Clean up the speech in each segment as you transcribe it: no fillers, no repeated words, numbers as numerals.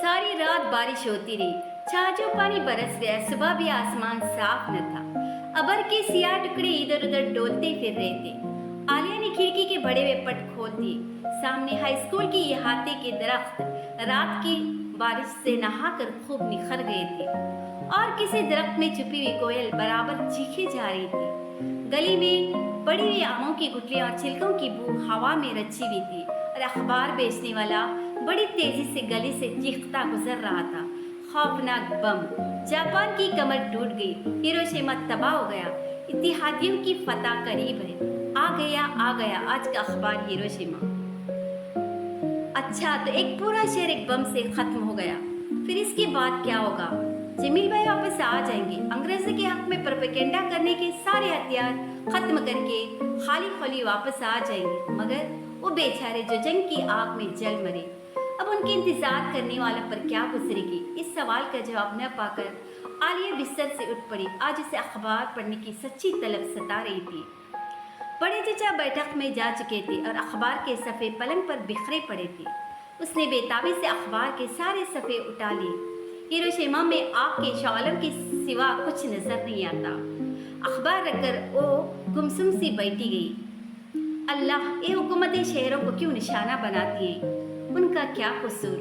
सारी रात बारिश होती रही। छाछों पानी बरस गया। सुबह भी आसमान साफ न था। अबर के सियाह टुकड़े इधर उधर डोलते फिर रहे थे। आलिया ने खिड़की के बड़े हुए पट खोल दिए। सामने हाई स्कूल की इहाते के दरख्त रात की बारिश से नहाकर खूब निखर गए थे और किसी दरख्त में छुपी हुई कोयल बराबर चीखे जा रही थी। गली में पड़ी हुई आमों की गुठलियां और छिलकों की बू हवा में रची हुई थी और अखबार बेचने वाला बड़ी तेजी से गली से चीखता गुजर रहा था। खौफनाक बम। जापान की कमर टूट गई। हिरोशिमा तबाह हो गया। इत्तेहादियों की फतह करीब है। आ गया आज का अखबार हिरोशिमा। अच्छा, तो एक पूरा शहर एक बम से खत्म हो गया। फिर इसके बाद क्या होगा? जमील भाई वापस आ जाएंगे। अंग्रेजों के हक में प्रोपेगेंडा करने के सारे हथियार खत्म करके खाली खोली वापस आ जाएंगे। मगर वो बेचारे जो जंग की आग में जल मरे, अब उनके इंतजार करने वालों पर क्या गुजरेगी? इस सवाल का जवाब न पाकर आलिया बिस्तर से उठ पड़ी। आज उसे अखबार पढ़ने की सच्ची तलब सता रही थी। बड़े चचा बैठक में जा चुके थे और अखबार के सफ़े पलंग पर बिखरे पड़े थे। उसने बेताबी से अखबार के सारे सफ़े उठा लिए। हिरोशिमा में आग के शॉलों के सिवा कुछ नजर नहीं आता। अखबार रखकर वो गुमसुम सी बैठी गई। अल्लाह, ये हुकूमतें शहरों को क्यों निशाना बनाती हैं? उनका क्या कसूर?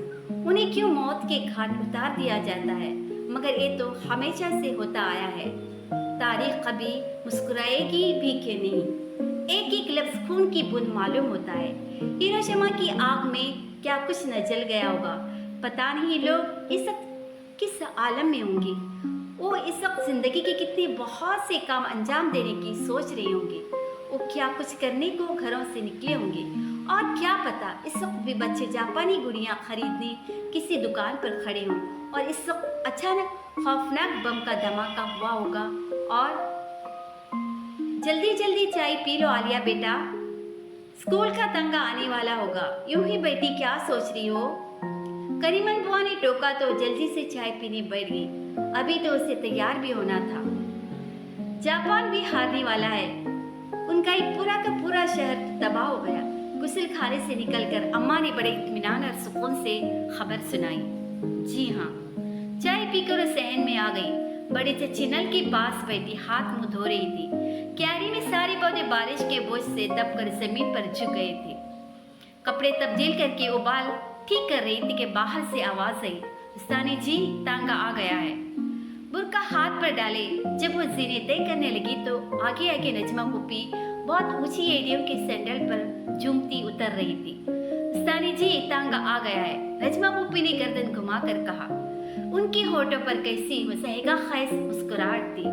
उन्हें क्यों मौत के घाट उतार दिया जाता है? मगर ये तो हमेशा से होता आया है। तारीख कभी मुस्कुराएगी भी कि नहीं। एक एक लफ्ज खून की बूंद मालूम होता है। हिरोशिमा की आग में क्या कुछ न जल गया होगा? पता नहीं लोग इस वक्त किस आलम में होंगे। वो इस वक्त जिंदगी के कितने बहुत से काम अंजाम देने की सोच रहे होंगे। वो क्या कुछ करने को घरों से निकले होंगे और क्या पता इस वक्त भी बच्चे जापानी गुड़ियाँ खरीदने किसी दुकान पर खड़े हों और इस वक्त अचानक खौफनाक बम का धमाका हुआ होगा। और जल्दी जल्दी चाय पी लो आलिया बेटा, स्कूल का तंगा आने वाला होगा। यूं ही बैठी क्या सोच रही हो? करीमन बुआ ने टोका तो जल्दी से चाय पीने बैठ गई। अभी तो उसे तैयार भी होना था। जापान भी हारने वाला है। उनका एक पूरा का पूरा शहर तबाह हो गया। गुस्ल खाने से निकलकर अम्मा ने बड़े इत्मीनान और सुकून से खबर सुनाई। जी हाँ, चाय पीकर सहन में आ गई। बड़े चची नल के पास बैठी हाथ मुंह धो रही थी। क्यारी में सारे पौधे बारिश के बोझ से दबकर जमीन पर झुक गए थे। कपड़े तब्दील करके उबाल ठीक कर रही थी कि बाहर से आवाज आई, उस्तानी जी, तांगा आ गया है। बुरका हाथ पर डाले जब वो जीने तय करने लगी तो आगे आगे नजमा पुप्पी बहुत ऊंची एड़ियों के सैंडल पर झूमती उतर रही थी। उस्तानी जी, तांगा आ गया है, नजमा पुप्पी ने गर्दन घुमाकर कहा। उनके होठों पर कैसी मुस्कुराहट खैस मुस्कुराहट थी।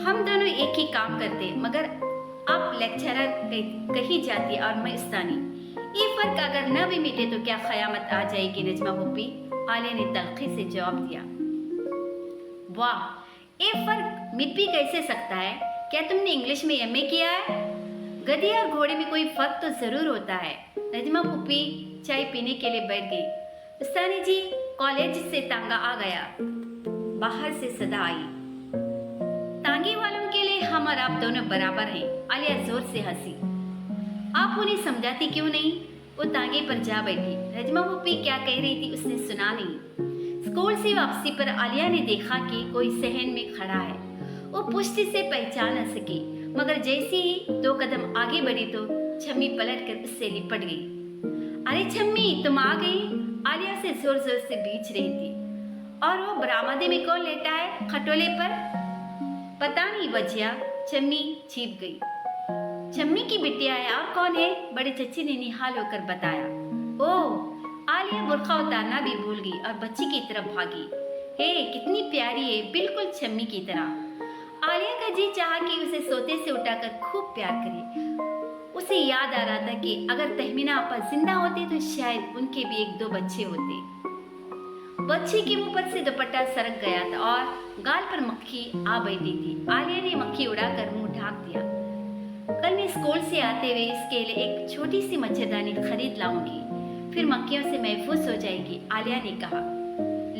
हम दोनों एक ही काम करते, मगर आप लेक्चरर कही जाती और मैं उस्तानी। ये फर्क अगर न भी मिटे तो क्या क़यामत आ जाएगी नजमा पुप्पी? आलिया ने तलखी से जवाब दिया। वाह, ये फर्क मिट भी कैसे सकता है? क्या तुमने इंग्लिश में एमए किया है? गधे और घोड़े में कोई फर्क तो जरूर होता है। नजमा पुप्पी चाय पीने के लिए बैठ गई। उस्तानी जी, कॉलेज से तांगा आ गया, बाहर से सदा आई। तांगे वालों के लिए हम और आप दोनों बराबर हैं। आलिया जोर से हंसी। आप उन्हें समझाती क्यों नहीं? वो तांगे पर जा बैठी। नजमा पुप्पी क्या कह रही थी उसने सुना नहीं। स्कूल से वापसी पर आलिया ने देखा कि कोई सहन में खड़ा है। वो पुष्टि से पहचान न सकी, मगर जैसे ही 2 कदम आगे बढ़ी तो छम्मी पलटकर उससे लिपट गई। अरे छम्मी, तुम आ गई? आलिया से जोर जोर से बीच रही थी। और वो बरामदे में कौन लेटा है खटोले पर? पता नहीं बजिया। छम्मी छिप गई। छम्मी की बिटिया है, और कौन है? बड़े चच्ची ने निहाल होकर बताया। ओह! आलिया बुर्खा उतारना भी भूल गई और बच्ची की तरफ भागी। हे, कितनी प्यारी है, बिल्कुल छम्मी की तरह। आलिया का जी चाहा कि उसे सोते से उठाकर खूब प्यार करे। उसे याद आ रहा था कि अगर तहमीना आपा जिंदा होते तो शायद उनके भी 1-2 बच्चे होते। बच्ची के मुंह पर से दुपट्टा सरक गया था और गाल पर मक्खी आ बैठी थी। आलिया ने मक्खी उड़ाकर मुंह ढाक दिया। कल मैं स्कूल से आते हुए इसके लिए एक छोटी सी मच्छरदानी खरीद लाऊंगी, फिर मक्खियों से महफूज हो जाएगी, आलिया ने कहा।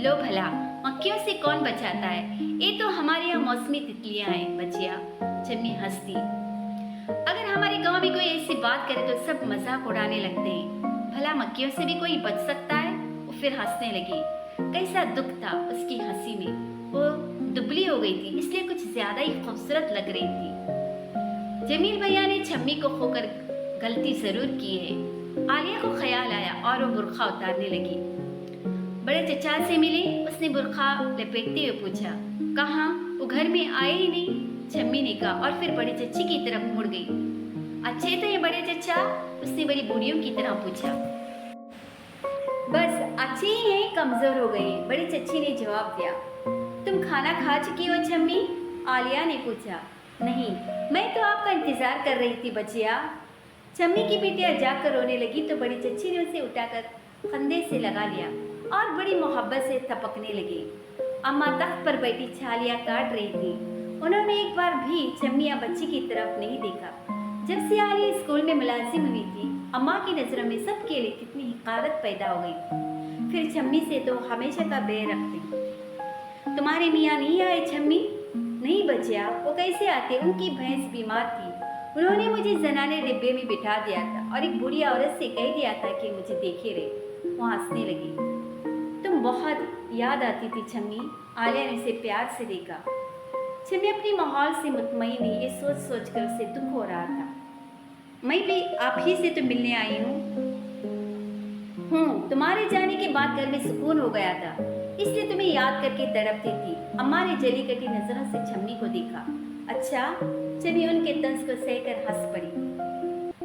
लो भला, मक्खियों से कौन बचाता है? ये तो हमारे यहाँ मौसमी तितलियां हैं बच्चिया। छम्मी हंसती। अगर हमारे गांव में कोई ऐसी बात करे तो सब मजाक उड़ाने लगते हैं। भला मक्खियों से भी कोई बच सकता है? वो फिर हंसने लगी। कैसा दुख था उसकी हंसी में। वो दुबली हो गई थी, इसलिए कुछ ज्यादा ही खूबसूरत लग रही थी। जमील भैया ने छम्मी को खोकर गलती जरूर की है। आलिया को ख्याल आया और वो बुर्खा उतारने लगी। बड़े चचा से मिले, उसने बुर्खा लपेटते हुए पूछा। कहाँ? वो घर में आए ही नहीं, छम्मी ने कहा और फिर बड़े चच्ची की तरफ मुड़ गई। अच्छे तो ये बड़े चचा? उसने बड़ी बूढ़ियों की तरह पूछा। बस अच्छे ही हैं, कमजोर हो गई हैं, बड़ी चच्ची ने जवाब दिया। तुम खाना खा चुकी हो छम्मी? आलिया ने पूछा। नहीं, मैं तो आपका इंतजार कर रही थी बचिया। छम्मी की बिटिया जाकर रोने लगी तो बड़ी चच्ची ने उसे उठाकर कंधे से लगा लिया और बड़ी मोहब्बत से थपकने लगी। अम्मा तख्त पर बैठी छालियां काट रही थी। उन्होंने एक बार भी छम्मी या बच्ची की तरफ नहीं देखा। जब से आलिया स्कूल में मुलाजिम हुई थी, अम्मा की नजरों में सबके लिए कितनी हिकारत पैदा हो गई। फिर छम्मी से तो हमेशा का बैर रखती। तुम्हारे मियाँ नहीं आए छम्मी? नहीं बचिया, वो कैसे आते, उनकी भैंस बीमार थी। उन्होंने मुझे जनाने डिब्बे में बिठा दिया था और एक बूढ़ी औरत से कह दिया था कि मुझे देखे रहे। वो हंसने लगी। तुम बहुत याद आती थी छम्मी। आलिया ने उसे प्यार से देखा। छम्मी अपनी माहौल से मुतमईन नहीं, ये सोच सोच कर उसे दुख हो रहा था। मैं भी आप ही से तो मिलने आई हूँ। तुम्हारे जाने के बाद घर में सुकून हो गया था, इसलिए तुम्हें याद करके तड़पती थी। अम्मा ने जली कटी नजरों से छम्मी को देखा। अच्छा? छम्मी उनके तंज को सहकर हंस पड़ी।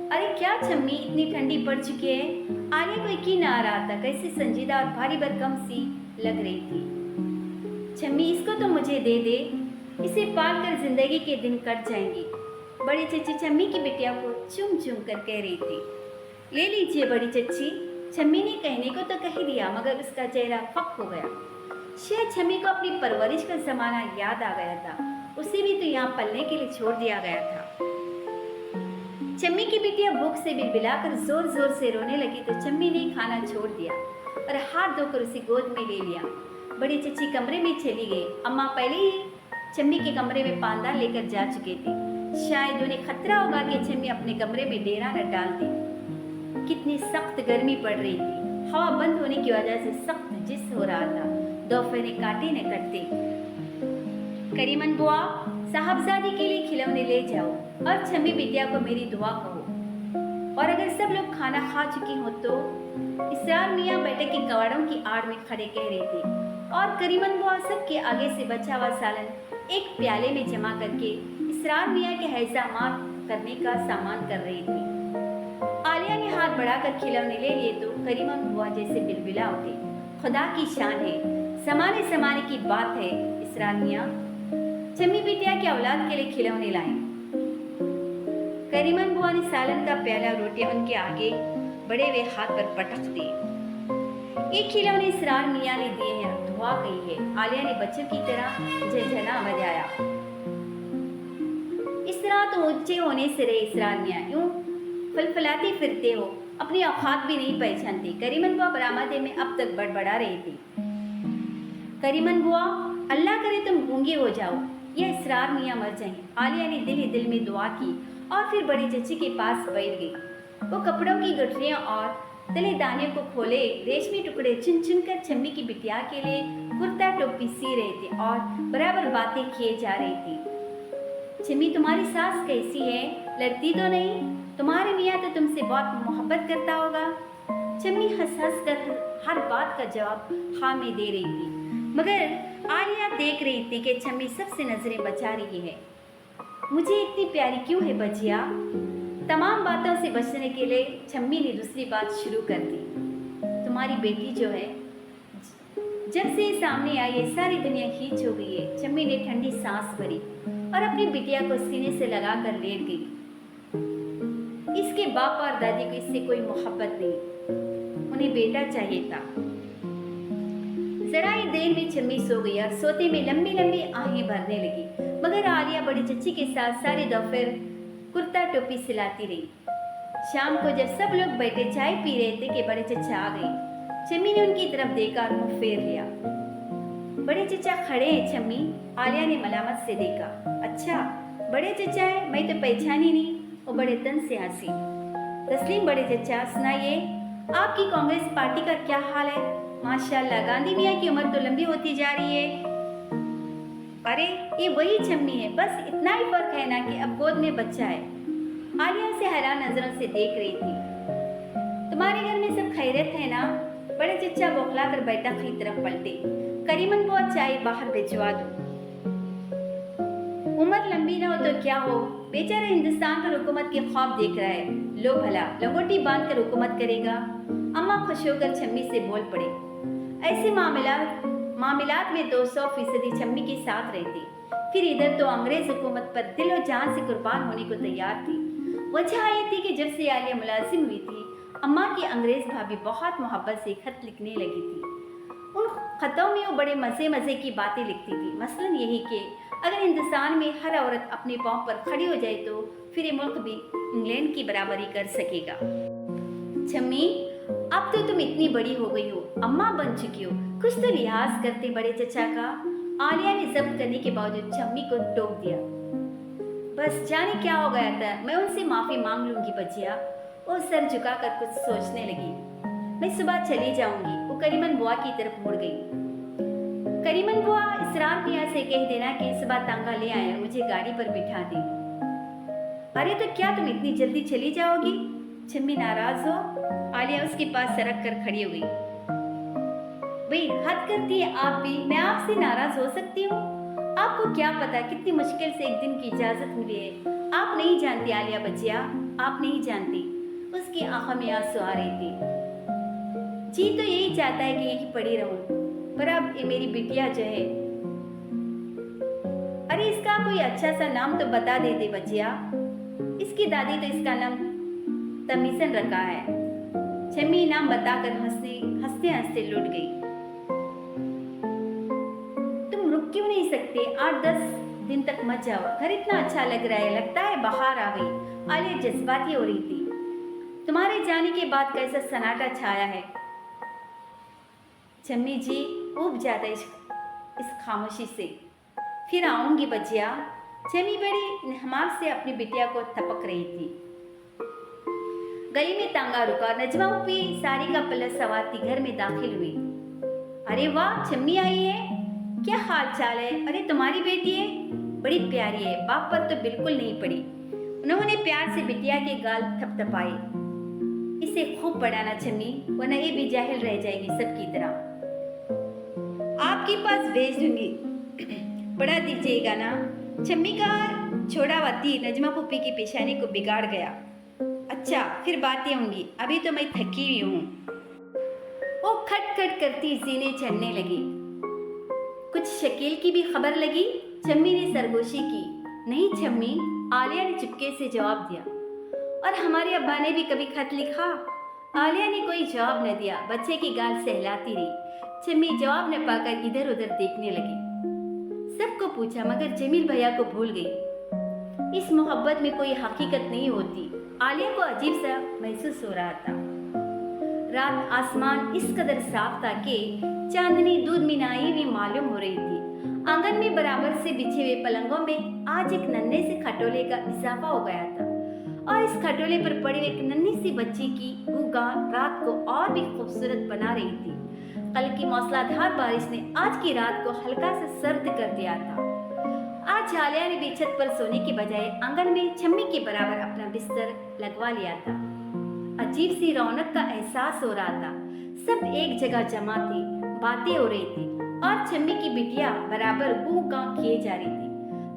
अरे क्या छम्मी, इतनी ठंडी पड़ चुकी है? आलिया को यकीन आ रहा था, कैसे संजीदा और भारी भरकम सी लग रही थी। छम्मी, इसको तो मुझे दे दे, इसे पाल कर जिंदगी के दिन कट जाएंगी। बड़ी चच्ची छम्मी की बिटिया को चुम चुम कर कह रही थी। ले लीजिए बड़ी चच्ची। छम्मी ने कहने को तो कह दिया, मगर उसका चेहरा फक हो गया। शायद छम्मी को अपनी परवरिश का जमाना याद आ गया था। उसे भी तो यहाँ पलने के लिए छोड़ दिया गया था। छम्मी की बिटिया भूख से बिलबिलाकर जोर जोर से रोने लगी तो छम्मी ने खाना छोड़ दिया और हाथ धोकर उसे गोद में ले लिया। बड़ी चच्ची कमरे में चली गई। अम्मा पहले ही छम्मी के कमरे में पांदा लेकर जा चुके थे। शायद उन्हें खतरा होगा कि छम्मी अपने कमरे में डेरा न डाल दी। कितनी सख्त गर्मी पड़ रही थी। हवा बंद होने की वजह से सख्त जिस हो रहा था। दोपहर काटे न कटते। करीमन बुआ, साहबजादी के लिए खिलौने ले जाओ और छम्मी बिटिया को मेरी दुआ कहो। और अगर सब लोग खाना खा चुकी हो तो? इसरार मियाँ बैठक के कवाड़ों की आड़ में खड़े कह रहे थे और करीमन बुआ सबके आगे से बचा हुआ सालन एक प्याले में जमा करके इसरार मियाँ के हैजामात करने का सामान कर रही थी। आलिया ने हाथ बढ़ाकर खिलौने ले लिए तो करीमन बुआ जैसे बिलबिला उठे। खुदा की शान है, समाने समाने की बात है इसरार मियाँ। छम्मी बिटिया के औलाद के लिए खिलौने लाए। करीमन बुआ ने सालन का प्याला रोटियां उनके आगे बड़े हुए हाथ पर पटक दिए। एक खिलौने इसरार मियाँ ने दिए हैं, दुआ कही है। आलिया ने बच्चों की तरह झनझना बजाया। इस तरह तो ऊंचे होने से रहे इसरार मियाँ, यूं फलफलाते फिरते हो, अपनी औकात भी नहीं पहचानती। करीमन बुआ बरामदे में अब तक बड़बड़ा रही थी। करीमन बुआ, अल्लाह करे तुम गूंगे हो जाओ या इसरार मियाँ मर जाएं। आलिया ने दिल ही दिल में दुआ की और फिर बड़ी चच्ची के पास बैठ गई। वो कपड़ों की गठरियां और तले दानियों को खोले रेशमी टुकड़े चुन चुन कर छम्मी की बिटिया के लिए कुर्ता टोपी सी रहे थे और बराबर बातें किए जा रही थी। छम्मी, तुम्हारी सास कैसी है? लड़ती तो नहीं? तुम्हारे मियाँ तो तुमसे बहुत मोहब्बत करता होगा। छम्मी हंस हंस कर हर बात का जवाब हाँ में दे रही थी, मगर आलिया देख रही थी कि छम्मी सबसे नजरें बचा रही है। मुझे इतनी प्यारी क्यों है बचिया? तमाम बातों से बचने के लिए छम्मी ने दूसरी बात शुरू कर दी। तुम्हारी बेटी जो है, जब से सामने आई है सारी दुनिया खींच हो गई है। छम्मी ने ठंडी सांस भरी और अपनी बिटिया को सीने से लगाकर लेट गई। इसके बाप और दादी को इससे कोई मोहब्बत नहीं, उन्हें बेटा चाहिए था। जरा ही देर में छम्मी सो गई और सोते में लंबी लंबी आहें भरने लगी, मगर आलिया बड़ी चच्ची के साथ सारी दोपहर कुर्ता टोपी सिलाती रही। शाम को जब सब लोग बैठे चाय पी रहे थे कि बड़े चचा आ गए। छम्मी ने उनकी तरफ देखा और मुंह फेर लिया। बड़े चचा खड़े हैं छम्मी, आलिया ने मलामत से देखा। अच्छा, बड़े चचा है, मैं तो पहचानी नहीं। वो बड़े तन से हंसी। तस्लीम, बड़े चचा सुनाइए, आपकी कांग्रेस पार्टी का क्या हाल है? माँ माशाल्लाह, गांधी मियाँ की उम्र तो लंबी होती जा रही है। अरे ये वही छम्मी है, बस इतना ही फर्क है ना कि अब गोद में बच्चा है। आलिया उसे हैरान नजरों से देख रही थी। तुम्हारे घर में सब खैरियत है ना? बड़े चचा बौखला कर बैठक की तरफ पलटे। करीमन बुआ चाय बाहर भिजवा दो। उम्र लंबी ना हो तो क्या हो, बेचारा हिंदुस्तान पर हुकूमत के ख्वाब देख रहा है। लो भला लंगोटी बांध कर हुकूमत करेगा। अम्मा खुश होकर छम्मी से बोल पड़े। ऐसे मामलात में 200% छम्मी के साथ रहती। फिर इधर तो अंग्रेज हुकूमत पर दिल और जान से कुर्बान होने को तैयार थी। वजह ये थी कि जब से आलिया मुलाजिम हुई थी, अम्मा की अंग्रेज भाभी बहुत मोहब्बत से खत लिखने लगी थी। उन खतों में वो बड़े मज़े की बातें लिखती थी। मसलन यही कि अगर हिंदुस्तान में हर औरत अपने पाँव पर खड़ी हो जाए तो फिर ये मुल्क भी इंग्लैंड की बराबरी कर सकेगा। छम्मी, अब तो तुम इतनी बड़ी हो गई हो, अम्मा बन चुकी हो, कुछ तो लिहाज करते बड़े चचा का। आलिया ने जब्त करने के बावजूद छम्मी को टोक दिया। बस जाने क्या हो गया था, मैं उनसे माफी मांग लूंगी बच्चिया। वो सर झुकाकर कुछ सोचने लगी। मैं सुबह चली जाऊंगी। वो करीमन बुआ की तरफ मुड़ गई। करीमन बुआ, इसरार मियाँ से कह देना कि सुबह तांगा ले आए और मुझे गाड़ी पर बिठा दे। अरे तो क्या तुम इतनी जल्दी चली जाओगी? छम्मी नाराज हो? आलिया उसके पास सरक कर खड़ी हो गई। भाई हद करती है आप भी, मैं आपसे नाराज हो सकती हूँ? आपको क्या पता कितनी मुश्किल से एक दिन की इजाजत मिली है। आप नहीं जानती आलिया बच्चिया, आप नहीं जानती। उसकी आंखों में आंसू आ रही थी। जी तो यही चाहता है कि यहीं पड़ी रहूं, पर अब ये मेरी बिटिया जो है। अरे इसका कोई अच्छा सा नाम तो बता दे बच्चिया। इसकी दादी तो इसका नाम तमीसन रखा है। छम्मी नाम बताकर हंसते हंसते लुट गई। तुम रुक क्यों नहीं सकते? 8-10 दिन तक मत जाओ, घर इतना अच्छा लग रहा है, लगता है बाहर आ गई। आलिया जज्बाती हो रही थी। तुम्हारे जाने के बाद कैसा सन्नाटा छाया है। छम्मी जी ऊब जाता इस खामोशी से। फिर आऊंगी बच्चिया। छम्मी बड़ी हमाक से अपनी बिटिया को थपक रही थी। गली में तांगा रुका। नजमा उपी साड़ी का पल्ला सवार थी, घर में दाखिल हुई। अरे वाह, छम्मी आई है, क्या हाल चाल है? अरे तुम्हारी बेटी है, बड़ी प्यारी है, बाप पर तो बिल्कुल नहीं पड़ी। उन्होंने प्यार से बिटिया के गाल थपथपाए। इसे खूब पढ़ाना छम्मी, वरना ये भी जाहिल रह जाएगी सबकी तरह। आपके पास भेज दूंगी, पढ़ा दीजिएगा ना। छम्मी का छोड़ा वती नजमा पुप्पी की पेशानी को बिगाड़ गया। अच्छा फिर बातें होंगी, अभी तो मैं थकी हुई हूँ। वो खटखट करती सीने चढ़ने लगी। कुछ शकील की भी खबर लगी? छम्मी ने सरगोशी की। नहीं छम्मी, आलिया ने चुपके से जवाब दिया। और हमारे अब्बा ने भी कभी खत लिखा? आलिया ने कोई जवाब न दिया, बच्चे की गाल सहलाती रही। छम्मी जवाब न पाकर इधर उधर देखने लगी। सबको पूछा मगर जमील भैया को भूल गई। इस मोहब्बत में कोई हकीकत नहीं होती। आलिया को अजीब सा महसूस हो रहा था। रात आसमान इस कदर साफ था कि चांदनी दूध मिनाई हुई मालूम हो रही थी। आंगन में बराबर से बिछे हुए पलंगों में आज एक नन्हे से खटोले का इजाफा हो गया था और इस खटोले पर पड़ी एक नन्ही सी बच्ची की गुगान रात को और भी खूबसूरत बना रही थी। कल की मौसलाधार बारिश ने आज की रात को हल्का सा सर्द कर दिया था। आज आलिया ने भी छत पर सोने के बजाय आंगन में छम्मी के बराबर अपना बिस्तर लगवा लिया था। अजीब सी रौनक का एहसास हो रहा था। सब एक जगह जमा थे, बातें हो रही थी और छम्मी की बिटिया बराबर गू गां किए जा रही थी।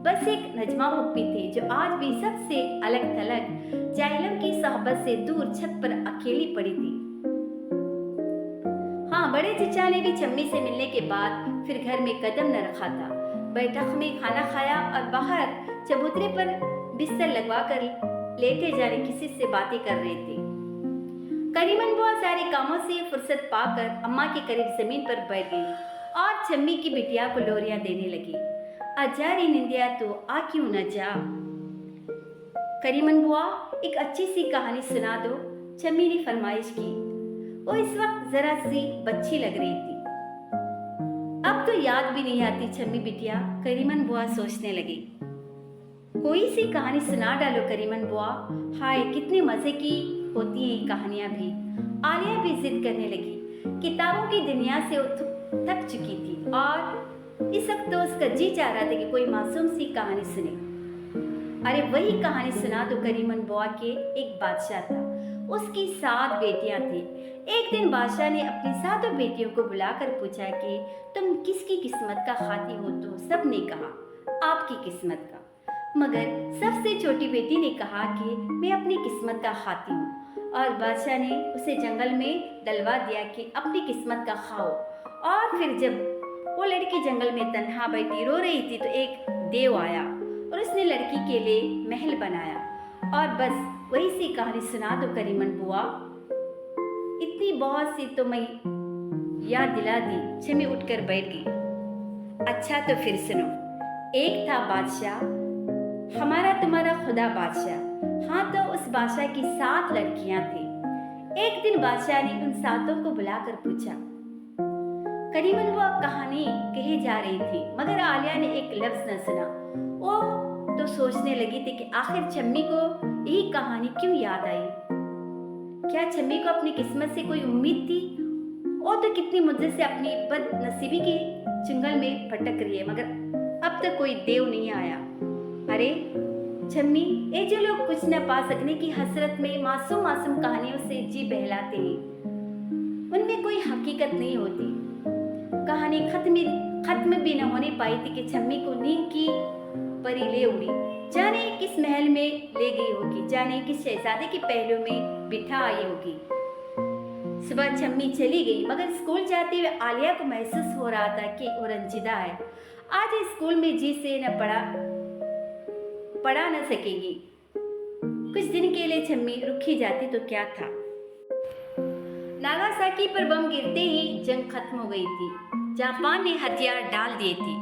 बस एक नजमा पुप्पी थी जो आज भी सबसे अलग थलग जाइलम की सोहबत से दूर छत पर अकेली पड़ी थी। हाँ, बड़े चचा ने भी छम्मी से मिलने के बाद फिर घर में कदम न रखा था। बैठक में खाना खाया और बाहर चबूतरे पर बिस्तर लगवाकर लेटे जाने किसी से बातें कर रहे थे। करीमन बुआ सारे कामों से फुर्सत पाकर अम्मा के करीब जमीन पर बैठ गई और छम्मी की बिटिया को लोरियां देने लगी। आजा रे निंदिया तो आ क्यों न जा। करीमन बुआ एक अच्छी सी कहानी सुना दो, छम्मी ने फरमाइश की। वो इस वक्त जरा सी बच्ची लग रही थी। अब तो याद भी नहीं आती छम्मी बिटिया, करीमन बुआ सोचने लगी। कोई सी कहानी सुना डालो करीमन बुआ। हाय कितने मजे की होती हैं कहानियां भी। आलिया भी जिद करने लगी। किताबों की दुनिया से वो थक चुकी थी और इस वक्त तो उसका जी चाह रहा था कि कोई मासूम सी कहानी सुने। अरे वही कहानी सुना तो करीमन बुआ के एक बादशाह था। उसकी 7 बेटियां थी। एक दिन बादशाह ने अपनी 7 बेटियों को बुलाकर पूछा कि तुम किसकी किस्मत का खाती हो, तो सबने कहा आपकी किस्मत का। मगर सबसे छोटी बेटी ने कहा कि मैं अपनी किस्मत का खाती हूँ। और बादशाह ने उसे जंगल में डलवा दिया कि अपनी किस्मत का खाओ। और फिर जब वो लड़की जंगल में तन्हा बैठी रो रही थी तो एक देव आया और उसने लड़की के लिए महल बनाया। और बस वही सी कहानी सुना तो करीमन बुआ इतनी बहुत सी तो मैं याद दिला दी। छमी उठकर बैठ गई। अच्छा तो फिर सुनो। एक था बादशाह, हमारा तुम्हारा खुदा बादशाह। हाँ तो उस बादशाह की 7 लड़कियां थी। एक दिन बादशाह ने उन 7 को बुलाकर पूछा। करीमन बुआ कहानी कही जा रही थी मगर आलिया ने एक लफ्ज न सुना। वो तो सोचने लगी थी कि आखिर छम्मी को यही कहानी क्यों याद आई। क्या छम्मी को अपनी किस्मत से कोई उम्मीद थी? वो तो कितनी मुद्दत से अपनी बदनसीबी की चुंगल में भटक रही है मगर अब तक कोई देव नहीं आया। अरे छम्मी, ये जो लोग कुछ न पा सकने की हसरत में मासूम मासूम कहानियों से जी बहलाते हैं, उनमें कोई हकीकत नहीं होती। कहानी खत्म भी न होने पाई थी कि छम्मी को नींद की परी ले उड़ी। जाने किस महल में ले गई होगी, जाने किस शहजादे के पहलू में बिठा आई होगी। सुबह छम्मी चली गई मगर स्कूल जाते हुए आलिया को महसूस हो रहा था कि वो रंजीदा है। आज स्कूल में जी से न पढ़ा न सकेगी। कुछ दिन के लिए छम्मी रुकी जाती तो क्या था। नागासाकी पर बम गिरते ही जंग खत्म हो गई थी। जापान ने हथियार डाल दिए थे।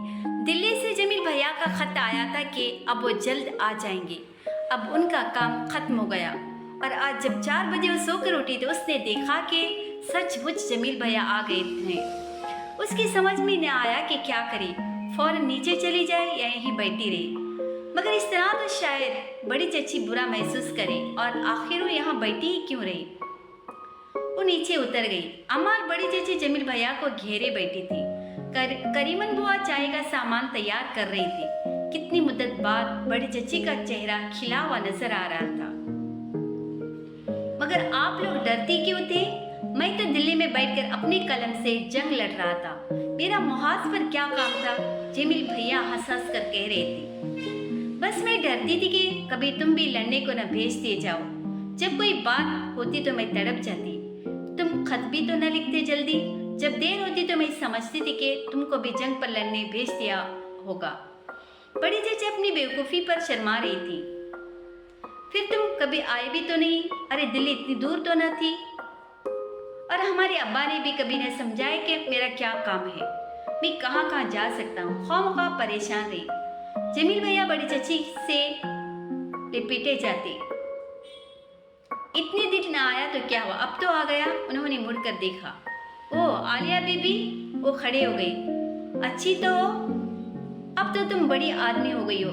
दिल्ली से जमील भैया का खत आया था कि अब वो जल्द आ जाएंगे। अब उनका काम खत्म हो गया। और आज जब 4 बजे वो सोकर उठी तो उसने देखा कि सचमुच जमील भैया आ गए थे। उसकी समझ में न आया कि क्या करे, फौरन नीचे चली जाए या यहीं बैठी रही। मगर इस तरह तो शायद बड़ी चची बुरा महसूस करे और आखिर वो यहाँ बैठी ही क्यों रही। वो नीचे उतर गई। अम्मा और बड़ी चची जमील भैया को घेरे बैठी थी। करीमन बुआ चाय का सामान तैयार कर रही थी। कितनी मुद्दत बाद बड़ी चची का चेहरा खिला हुआ नजर आ रहा था। मगर आप लोग डरती क्यों थे? मैं तो दिल्ली में बैठकर अपनी कलम से जंग लड़ रहा था। मेरा मुहाज पर क्या काम था? जमील भैया हंस हंस कर कह रहे थे। बस मैं डरती थी कि कभी तुम भी लड़ने को न भेज दिए जाओ। जब कोई बात होती तो मैं तड़प जाती। तुम खत भी तो न लिखते जल्दी। जब देर होती तो मैं समझती थी कि तुमको भी जंग पर लड़ने भेज दिया होगा। बड़ी चची अपनी बेवकूफ़ी पर शर्मा रही थी। फिर तुम कभी आए भी तो नहीं। अरे दिल्ली इतनी दूर तो न थी। और हमारे अब्बा ने भी कभी न समझाया कि मेरा क्या काम है, मैं कहाँ कहाँ जा सकता हूँ। ख्वामख्वाह परेशान रही। जमील भैया बड़ी चची से लिपटे जाते। इतने दिन न आया तो क्या हुआ, अब तो आ गया। उन्होंने मुड़कर देखा। ओ आलिया बीबी, वो खड़े हो गई। अच्छी तो हो, अब तो तुम बड़ी आदमी हो गई हो।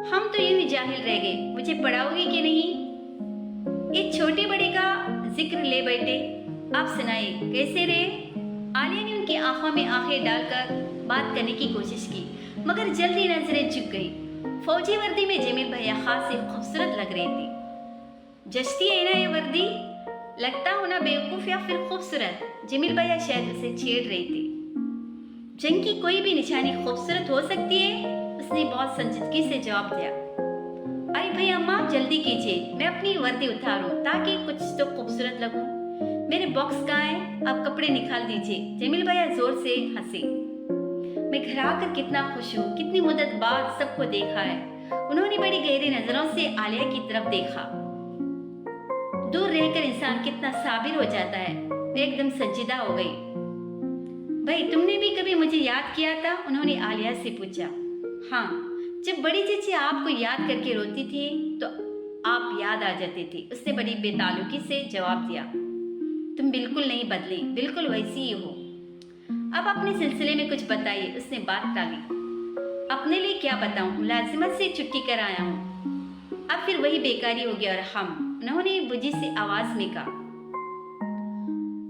हम तो यूं ही जाहिल रह गए। मुझे पढ़ाओगी कि नहीं? एक छोटे बड़े का जिक्र ले बैठे। आप सुनाइए, कैसे रहे? आलिया ने उनकी आंखों में आंखें डालकर बात करने की कोशिश की मगर जल्दी नजरें झुक गई। फौजी वर्दी में जमील भैया खास से खूबसूरत लग रही थी। जचती है ना ये वर्दी? लगता हूं ना बेवकूफ या फिर खूबसूरत? जमील भैया शायद उसे छेड़ रही थी। जंग की कोई भी निशानी खूबसूरत हो सकती है, उसने बहुत संजीदगी से जवाब दिया। अरे भैया अम्मा जल्दी कीजिए, मैं अपनी वर्दी उतारूं ताकि कुछ तो खूबसूरत लगूं। मेरे बॉक्स कहाँ है? आप कपड़े निकाल दीजिए। जमील भैया जोर से हंसे। मैं घर आकर कितना खुश हूँ, कितनी मुद्दत बाद सबको देखा है। उन्होंने बड़ी गहरी नजरों से आलिया की तरफ देखा। दूर रहकर इंसान कितना साबिर हो जाता है। मैं एकदम संजीदा हो गई। भाई तुमने भी कभी मुझे याद किया था? उन्होंने आलिया से पूछा। हाँ, जब बड़ी चची आपको याद करके रोती थी तो आप याद आ जाते थे, उसने बड़ी बेताल्लुकी से जवाब दिया। तुम बिल्कुल नहीं बदली, बिल्कुल वैसी ही हो। अब अपने सिलसिले में कुछ बताइए, उसने बात टाली। अपने लिए क्या बताऊं, मुलाजिमत से छुट्टी कर आया हूँ। अब फिर वही बेकारी हो गया और हम, उन्होंने बुझी सी आवाज में कहा।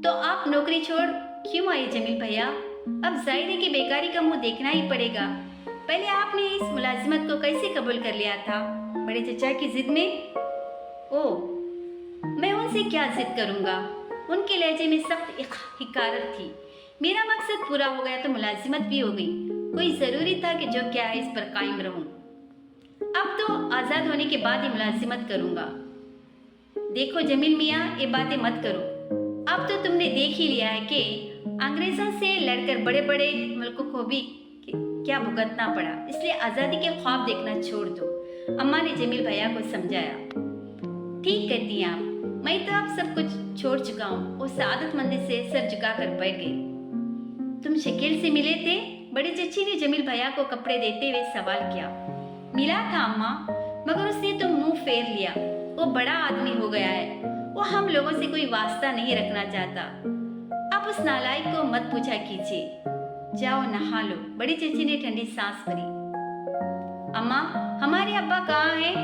तो आप नौकरी छोड़ क्यों आए जमील भैया? अब जाहिर है कि बेकारी का मुंह देखना ही पड़ेगा। पहले आपने इस मुलाजिमत को कैसे कबूल कर लिया था? बड़े चचा की जिद में? ओह, मैं उनसे क्या जिद करूंगा? उनके लहजे में सख्त हिकारत थी। मेरा मकसद पूरा हो गया तो मुलाजिमत भी हो गई। कोई जरूरी था कि जो क्या है इस पर कायम रहूं। अब तो आज़ाद होने के बाद ही मुलाजिमत करूंगा। देखो जमील मियाँ, ये बातें मत करो। अब तो तुमने देख ही लिया है कि अंग्रेजों से लड़कर बड़े बड़े मुल्कों को भी क्या भुगतना पड़ा, इसलिए आज़ादी के ख्वाब देखना छोड़ दो। अम्मा ने जमील भैया को समझाया। ठीक कहती हैं आप, मैं तो अब सब कुछ छोड़ चुका हूँ। वो सआदतमंदी से सर झुकाकर बैठ गई। तुम शकील से मिले थे? बड़े चच्ची ने जमील भैया को कपड़े देते हुए सवाल किया। मिला था अम्मा, मगर उसने तो मुंह फेर लिया। वो बड़ा आदमी हो गया है, वो हम लोगों से कोई वास्ता नहीं रखना चाहता। अब उस नालायक को मत पूछा कीजिए। जाओ नहा लो। बड़ी चच्ची ने ठंडी सांस भरी। अम्मा, हमारे अब्बा कहाँ हैं?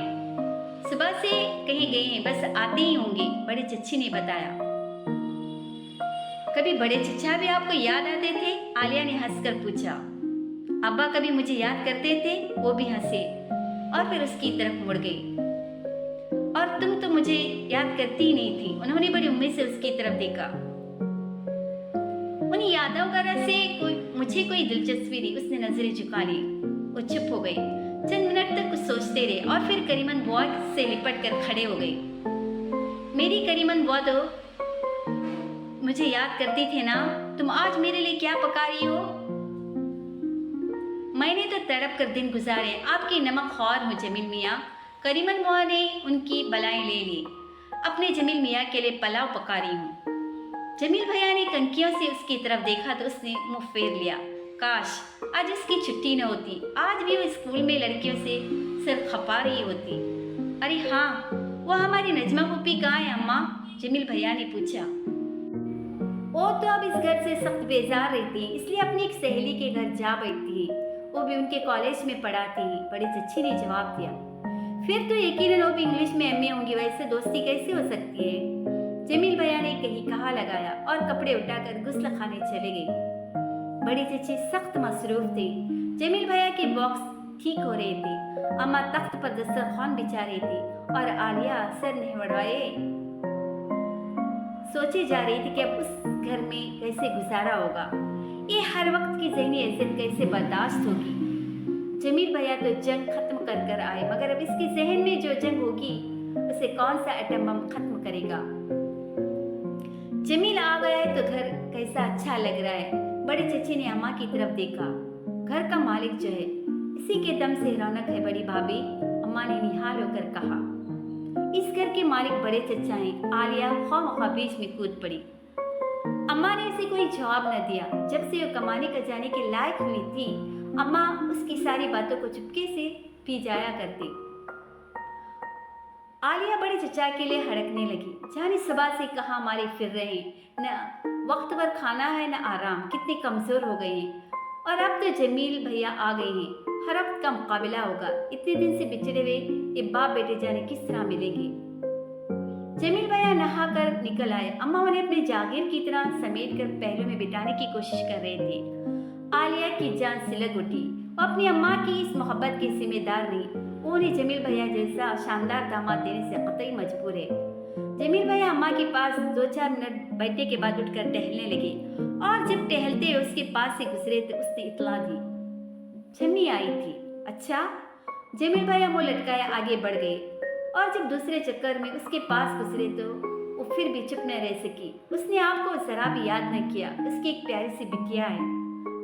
सुबह से कहीं गए हैं, बस आते ही होंगे, बड़े चच्ची ने बताया। कभी बड़े चचा भी आपको याद आते थे? आलिया ने हंसकर पूछा। अब्बा कभी मुझे याद करते थे? वो भी हंसे और फिर उसकी तरफ मुड़ गई। और तुम तो मुझे याद करती ही नहीं थी। उन्होंने बड़ी उम्मीद से उसकी तरफ देखा। उन यादों वगैरह से मुझे कोई दिलचस्पी नहीं। उसने नजरें झुका ली। वो चुप हो गई। चंद मिनट तक कुछ सोचते रहे और फिर करीमन बुआ से लिपट कर खड़े हो गए। मेरी करीमन बुआ तो मुझे याद करती थी ना। तुम आज मेरे लिए क्या पका रही हो? मैंने तो तड़प कर दिन गुजारे, आपकी नमक ख्वार हूँ जमील मियाँ। करीमन बुआ ने उनकी बलाएं ले ली। अपने जमील मियाँ के लिए पलाव पका रही हूँ। जमील भैया ने कनकियों से उसकी तरफ देखा तो उसने मुंह फेर लिया। काश आज उसकी छुट्टी न होती। आज भी वो स्कूल में लड़कियों से सर खपा रही होती। अरे हाँ, वो हमारी नजमा पुप्पी कहाँ है अम्मा? जमील भैया ने पूछा। वो तो अब इस घर से सख्त बेजार रहती है, इसलिए अपनी एक सहेली के घर जा बैठती है। वो भी उनके कॉलेज में पढ़ाती है, बड़ी चच्ची ने जवाब दिया। फिर तो यकीनन वो भी इंग्लिश में एमए होंगी, वैसे दोस्ती कैसे हो सकती है? जमील भैया ने कहीं कहा लगाया और कपड़े उठाकर गुस्ल खाने चले गई। बड़ी चच्ची सख्त मसरूफ थी। जमील भैया के बॉक्स ठीक हो रहे थे, अम्मा तख्त पर दस्तरखान बिछा रही थी और आलिया सर नहवड़वाए सोचे जा रही थी कि अब उस घर में कैसे गुजारा होगा। ये हर वक्त की ज़हनी हैसियत कैसे बर्दाश्त होगी? जमील भैया तो जंग खत्म कर कर आए, मगर अब इसके जहन में जो जंग होगी उसे कौन सा एटम बम खत्म करेगा? जमील आ गया है तो घर कैसा अच्छा लग रहा है। बड़ी चच्ची ने अम्मा की तरफ देखा। घर का मालिक जो है, इसी के दम से रौनक है बड़ी भाभी, अम्मा ने निहाल होकर कहा। इस घर के मालिक बड़े चचा हैं। आलिया ख्वाह बीच में कूद पड़ी। अम्मा ने उसे कोई जवाब न दिया। जब से वो कमाने का जाने के लायक हुई थी, अम्मा उसकी सारी बातों को चुपके से पी जाया करती। आलिया बड़े चचा के लिए हड़कने लगी। जाने सुबह से कहाँ मारे फिर रहे हैं, न वक्त पर खाना है न आराम, कितने कमजोर हो गए हैं। और अब तो जमील भैया आ गए हैं, हर वक्त का मुकाबला होगा। इतने दिन से बिछड़े हुए ये बाप बेटे जाने किस तरह मिलेंगे। जमील भैया नहा कर निकल आए। अम्मा उन्हें अपने जागीर की तरह समेट कर पहलू में बिठाने की कोशिश कर रहे थे। आलिया की जान सिलक उठी। वो अपनी अम्मा की इस मोहब्बत की जिम्मेदार नहीं। वो उन्हें जमील भैया जैसा शानदार दामाद देने से कतई मजबूर है। जमील भैया अम्मा के पास 2-4 मिनट बैठने के बाद उठकर टहलने लगे और जब टहलते उसके पास से गुजरे तो उसने इतला दी, जम्मी आई थी। अच्छा? जमील भैया मुंह लटकाया आगे बढ़ गए और जब दूसरे चक्कर में उसके पास गुजरे तो वो फिर भी चुप न रह सकी। उसने आपको जरा भी याद न किया। उसकी एक प्यारी सी बिटिया है।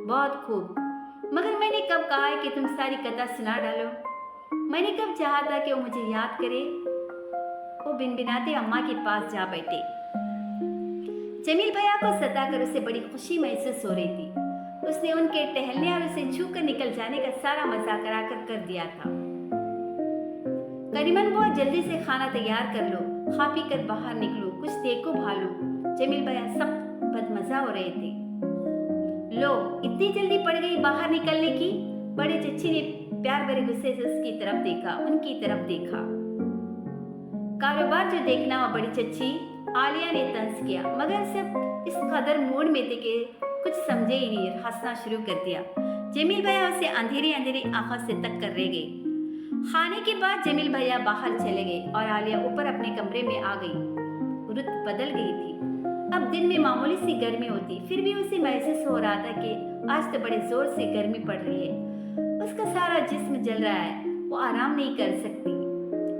बहुत खूब, मगर मैंने कब कहा है कि तुम सारी कथा सुना डालो? मैंने कब चाहा था कि वो मुझे याद करे? वो बिनबिनाते अम्मा के पास जा बैठे। जमील भैया को सताकर उसे बड़ी खुशी महसूस हो रही थी। उसने उनके टहलने और उसे छू कर निकल जाने का सारा मजाक कर दिया था। करीमन बुआ जल्दी से खाना तैयार कर लो, खा पी कर बाहर निकलो, कुछ देखो भालो। जमील भैया सब बदमजा हो रहे थे। लो, इतनी जल्दी पड़ गई बाहर निकलने की? बड़े चच्ची ने प्यार भरे गुस्से से उसकी तरफ देखा, उनकी तरफ देखा। कारोबार जो देखना हो बड़ी चच्ची, आलिया ने तंज किया, मगर सब इस कदर मूड में थे कि कुछ समझे ही नहीं, हंसना शुरू कर दिया। जमील भैया उसे अंधेरी अंधेरी आंखों से तक कर रह गए। खाने के बाद जमील भैया बाहर चले गए और आलिया ऊपर अपने कमरे में आ गई। रुत बदल गई थी। अब दिन में मामूली सी गर्मी होती, फिर भी उसे महसूस हो रहा था कि आज तो बड़े जोर से गर्मी पड़ रही है। उसका सारा जिस्म जल रहा है, वो आराम नहीं कर सकती।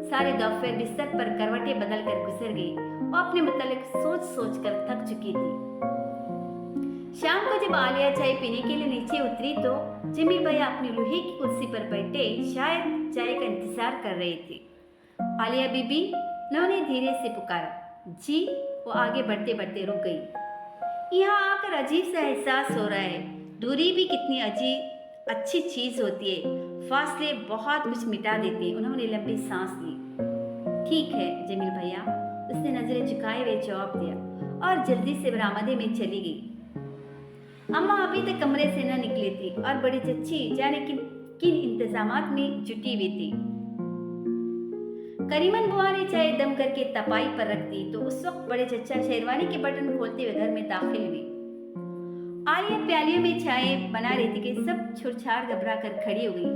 सारे दोपहर बिस्तर पर करवटें बदल कर गुजर गई। वो अपने मुतालिक सोच सोच कर थक चुकी थी। शाम को जब आलिया चाय पीने के लिए नीचे उतरी तो जमील भैया अपनी लोहे की कुर्सी पर बैठे शायद चाय का इंतजार कर रहे थे। आलिया बीबी, उन्होंने धीरे से पुकारा। जी। वो आगे बढ़ते बढ़ते रुक गई। यहाँ आकर अजीब सा एहसास हो रहा है। दूरी भी कितनी अजीब अच्छी चीज होती है, फासले बहुत कुछ मिटा देते हैं। उन्होंने लंबी सांस ली। ठीक है जमील भैया, उसने नजरें झुकाए हुए जवाब दिया और जल्दी से बरामदे में चली गई। अम्मा अभी तक कमरे से न निकली थी और बड़ी चच्ची जाने किन इंतजामात में जुटी हुई थी। करीमन बुआ ने चाय दम करके तपाई पर रख दी तो उस वक्त बड़े चचा शेरवानी के बटन खोलते हुए घर में दाखिल हुए। आलिया प्यालियों में चाय बना रही थी कि सब छुड़छाड़ घबरा कर खड़ी हो गई।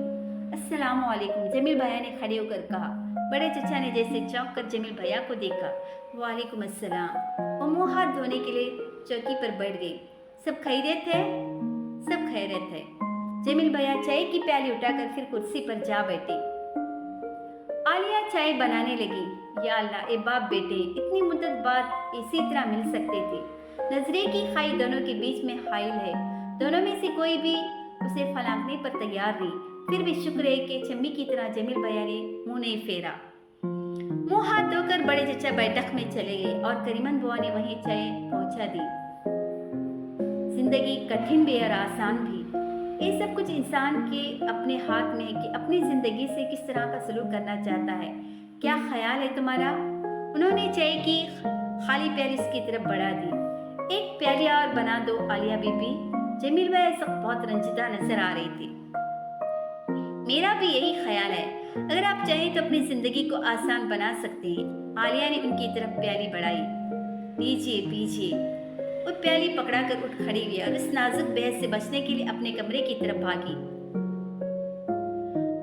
अस्सलाम वालेकुम, जमील भैया ने खड़े होकर कहा। बड़े चचा ने जैसे चौंक कर जमील भैया को देखा। वालेकुम अस्सलाम। वो मुंह हाथ धोने के लिए चौकी पर बैठ गई। सब खैरियत है? सब खैरियत है। जमील भैया चाय की प्याली उठाकर फिर कुर्सी पर जा बैठे। आलिया चाय बनाने लगी। या अल्लाह, ए बाप बेटे इतनी मुद्दत बाद इसी तरह मिल सकते थे। नजरे की खाई दोनों के बीच में हाइल है। दोनों में से कोई भी उसे फलांगने पर तैयार नहीं। फिर भी शुक्र है कि चम्मी की तरह जमील भैया ने मुंह नहीं फेरा। मुंह हाथ धोकर बड़े चचा बैठक में चले गए और करीमन बुआ ने वहीं चाय पहुंचा दी। जिंदगी कठिन भी और आसान भी, ये सब कुछ इंसान के अपने हाथ में है कि अपनी जिंदगी से किस तरह का सलूक करना चाहता है। क्या ख्याल है तुम्हारा? उन्होंने चाय की खाली प्याली उसकी तरफ बढ़ा दी। एक प्याली और बना दो आलिया बीबी। जमील भैया इस वक्त बहुत रंजीदा नजर आ रही थी। मेरा भी यही ख्याल है, अगर आप चाहें तो अपनी जिंदगी को आसान बना सकते हैं। आलिया ने उनकी तरफ प्याली बढ़ाई। पीछे पीछे वो प्याली पकड़ा कर उठ खड़ी हुई और उस नाजुक बहस से बचने के लिए अपने कमरे की तरफ भागी।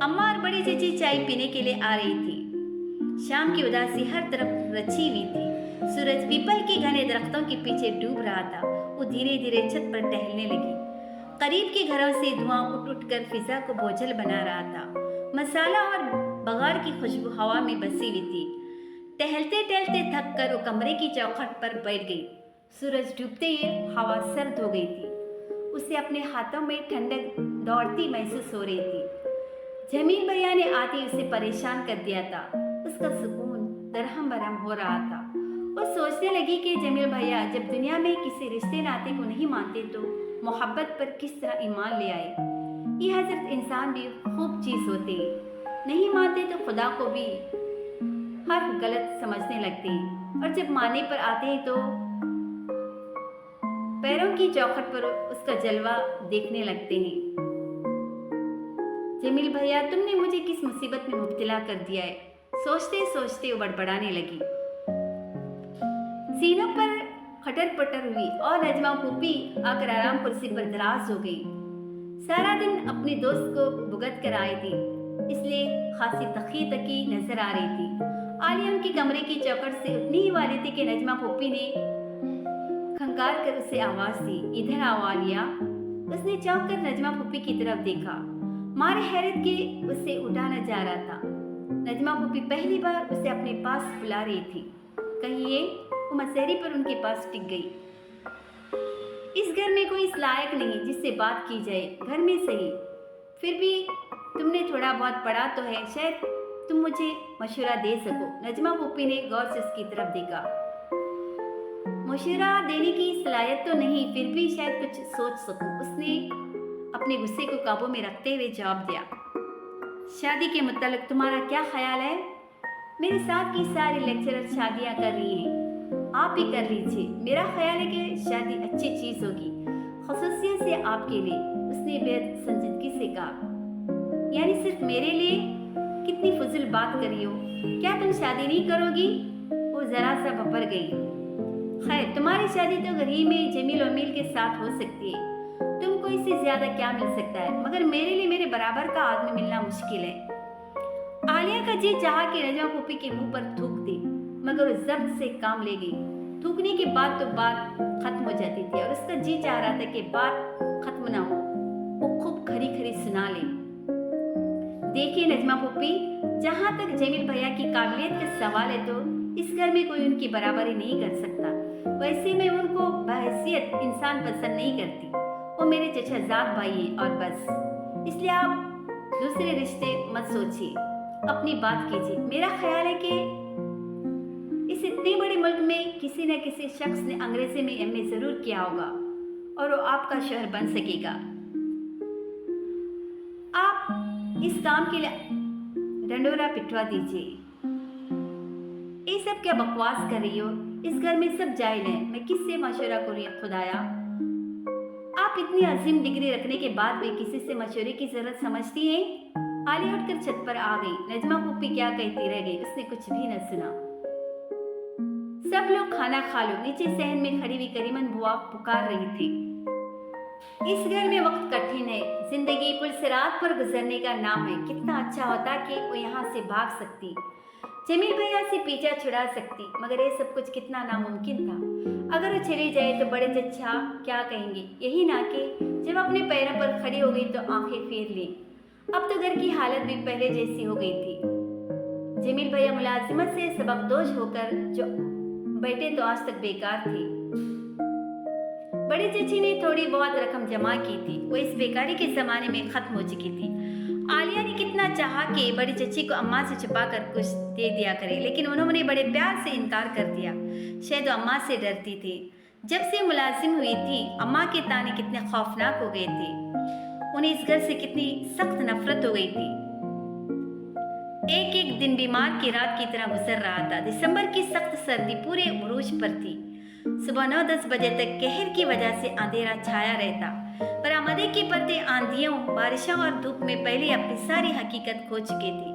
अम्मा और बड़ी चची चाय पीने के लिए आ रही थी। शाम की उदासी हर तरफ रची हुई थी। सूरज पीपल के घने दरख्तों के पीछे डूब रहा था। वो धीरे धीरे छत पर टहलने लगी। करीब के घरों से धुआं उठ उठ कर फिजा को बोझल बना रहा था। मसाला और बघार की खुशबू हवा में बसी हुई थी। टहलते टहलते थक कर वो कमरे की चौखट पर बैठ गई। सूरज डूबते ही हवा सर्द हो गई थी। उसे अपने हाथों में ठंडक दौड़ती महसूस हो रही थी। जमील भैया ने आते उसे परेशान कर दिया था। उसका सुकून दरहम बरहम हो रहा था। वो सोचने लगी कि जमील भैया जब दुनिया में किसी रिश्ते नाते को नहीं मानते तो मोहब्बत पर किस तरह ईमान ले आए। ये हजरत इंसान भी खूब चीज होते हैं। नहीं मानते तो खुदा को भी हर गलत समझने लगते हैं और जब मानने पर आते हैं तो पैरों की चौखट पर उसका जलवा देखने लगते हैं। जमील भैया, तुमने मुझे किस मुसीबत में मुब्तला कर दिया है? सोचते सोचते वो बड़बड़ाने लगी। सीनों पर खटर पटर हुई और नजमा फूफी आकर आराम कुर्सी पर दराज हो गई। सारा दिन अपने दोस्त को भुगत कर आई थी, इसलिए खासी तकी तकी नजर आ रही थी। आलिया उनके कमरे की चौखट से उठने ही वाली थी कि नजमा फूफी ने खंगार कर उसे आवाज दी। इधर आओ आलिया। उसने चौंक कर नजमा फूफी की तरफ देखा। मारे हैरत के उसे उठाना जा रहा था। नजमा फूफी पहली बार उसे अपने पास बुला रही थी। कहिए। वो मसहरी पर उनके पास टिक गई। इस घर में कोई इस लायक नहीं जिससे बात की जाए। घर में सही, फिर भी तुमने थोड़ा बहुत पढ़ा तो है, शायद तुम मुझे मशवरा दे सको। नजमा फूफी ने गौर से उसकी तरफ देखा। मशवरा देने की सलाहियत तो नहीं, फिर भी शायद कुछ सोच सकूं। उसने अपने गुस्से को काबू में रखते हुए जवाब दिया। शादी के मुतालिक तुम्हारा क्या ख्याल है? मेरे साथ की सारी लेक्चरर शादियां कर रही हैं, आप भी कर लीजिए। मेरा ख्याल है कि शादी अच्छी चीज होगी, ख़ुसूसियत से आपके लिए। उसने बेहद संजीदगी से कहा। यानी सिर्फ मेरे लिए? कितनी फजूल बात करी हो। क्या तुम शादी नहीं करोगी? वो जरा सा भपर गई। खैर, तुम्हारी शादी तो गरीब में जमील और मील के साथ हो सकती है, तुमको इससे ज्यादा क्या मिल सकता है, मगर मेरे लिए मेरे बराबर का आदमी मिलना मुश्किल है। आलिया का जी चाहा कि नजमा पुप्पी के मुंह पर थूक दे, मगर वो जब्त से काम ले गई। थूकने के बाद तो बात खत्म हो जाती थी और उसका जी चाह रहा था कि बात खत्म ना हो, वो खूब खरी खरी सुना ले। देखिए नजमा पुप्पी, जहाँ तक जमील भैया की काबिलियत का सवाल है तो इस घर में कोई उनकी बराबरी नहीं कर सकता। वैसे मैं उनको बहैसियत इंसान पसंद नहीं करती, वो मेरे चचाजाद भाई हैं और बस। इसलिए आप दूसरे रिश्ते मत सोचिए, अपनी बात कीजिए। मेरा ख्याल है कि इस इतने बड़े मुल्क में किसी न किसी शख्स ने अंग्रेजी में एमए जरूर किया होगा और वो आपका शोहर बन सकेगा। आप इस काम के लिए डंडोरा पिटवा दीजिए। ये सब क्या बकवास कर रही हो? इस घर में सब जाहिल है, मैं किससे मशवरा करूँ खुदाया? आप इतनी अजीम डिग्री रखने के बाद भी किसी से मशवरे की जरूरत समझती हैं? आलिया उठकर छत पर आ गई। नजमा पुप्पी क्या कहती रह गई, उसने कुछ भी न सुना। सब लोग खाना खा लो, नीचे सहन में खड़ी हुई करीमन बुआ पुकार रही थी। इस घर में वक्त कठिन है, जिंदगी पुल सिरात पर गुजरने का नाम है। कितना अच्छा होता कि वो यहाँ से भाग सकती, जमील भैया से पीछा छुड़ा सकती, मगर ये सब कुछ कितना नामुमकिन था। अगर वो चली जाए तो बड़े चचा क्या कहेंगे? यही ना कि जब अपने पैरों पर खड़ी हो गई तो आंखें फेर ली। अब तो घर की हालत भी पहले जैसी हो गई थी। जमील भैया मुलाजिमत से सबकदोश होकर जो बैठे तो आज तक बेकार थे। बड़ी चची ने थोड़ी बहुत रकम जमा की थी, वो इस बेकारी के जमाने में खत्म हो चुकी थी। आलिया ने कितना चाहा कि बड़ी चची को अम्मा से छुपा कर कुछ दे दिया करे, लेकिन उन्होंने बड़े प्यार से इनकार कर दिया। शायद वो अम्मा से डरती थी। जब से मुलाजिम हुई थी, अम्मा के ताने कितने खौफनाक हो गए थे। उन्हें इस घर से कितनी सख्त नफरत हो गई थी। एक एक दिन बीमार की रात की तरह गुजर रहा था। दिसंबर की सख्त सर्दी पूरे उरूज पर थी। सुबह 9-10 बजे तक कहर की वजह से अंधेरा छाया रहता। बरामदे के पर्दे आंधियों, बारिशों और धूप में पहले अपनी सारी हकीकत खो चुके थे।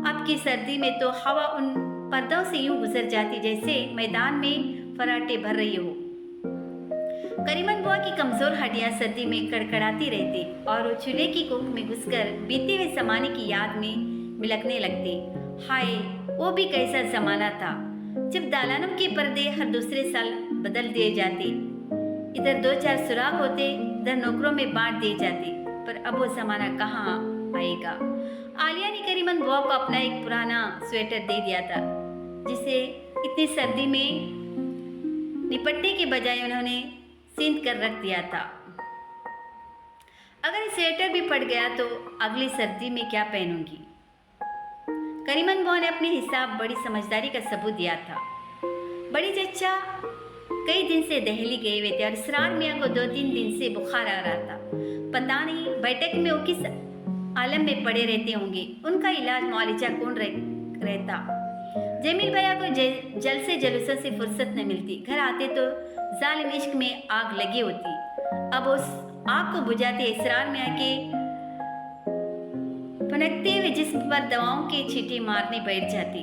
अब की सर्दी में तो हवा उन पर्दों से यूं गुजर जाती जैसे मैदान में फराटे भर रही हो। करीमन बुआ की कमजोर हड्डियां सर्दी में कड़कड़ाती रहती और वो चूल्हे की कोख में घुसकर बीते हुए जमाने की याद में मिलकने लगती। हाय, वो भी कैसा जमाना था जब दालानों के पर्दे हर दूसरे साल बदल दिए जाते, इधर 2-4 सुराख होते, इधर नौकरों में बांट दिए जाते। पर अब वो जमाना कहाँ आएगा? आलिया ने करीमन बुआ को अपना एक पुराना स्वेटर दे दिया था, जिसे इतनी सर्दी में निपटने के बजाय उन्होंने सींध कर रख दिया था। अगर स्वेटर भी फट गया तो अगली सर्दी में क्या पहनूंगी? करीमन बुआ ने अपने हिसाब बड़ी समझदारी का सबूत दिया था। बड़ी चचा कई दिन से दहली गए हुए थे और इसरार मियाँ को 2-3 दिन से बुखार आ रहा था। पता नहीं बैठक में वो किस आलम में पड़े रहते होंगे। उनका इलाज मुआलिजा कौन रहता। जमील भैया को जल से जलूसों से फुर्सत न मिलती। घर आते तो जालिम इश्क में आग लगी होती। अब उस आग को बुझाते इसरार मियाँ के फनकते हुए जिस्म पर दवाओं के छींटे मारने बैठ जाती।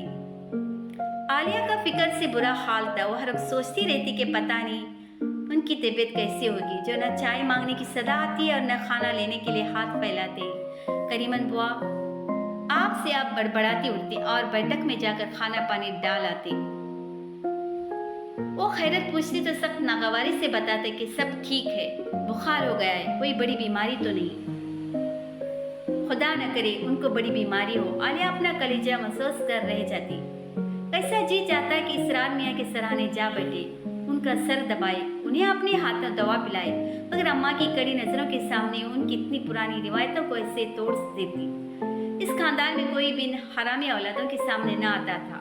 आलिया का फिक्र से बुरा हाल था। वो हर वक्त सोचती रहती कि पता नहीं उनकी तबीयत कैसी होगी, जो न चाय मांगने की सदा आती है और न खाना लेने के लिए हाथ फैलाते। करीमन बुआ आपसे आप बड़बड़ाती उठती और बैठक में जाकर खाना पानी डाल आती। वो खैरत पूछती तो सख्त नागवारी से बताते कि सब ठीक है, बुखार हो गया है, कोई बड़ी बीमारी तो नहीं। खुदा न करे उनको बड़ी बीमारी हो। आलिया अपना कलेजा महसूस कर रह जाती। कैसा जी चाहता है कि इसरार मियाँ के सराहने जा बैठे, उनका सर दबाए, उन्हें अपने हाथों दवा पिलाए, मगर अम्मा की कड़ी नजरों के सामने उनकी इतनी पुरानी रिवायतों को ऐसे तोड़ देती। इस खानदान में कोई भी हरामी औलादों के सामने न आता था।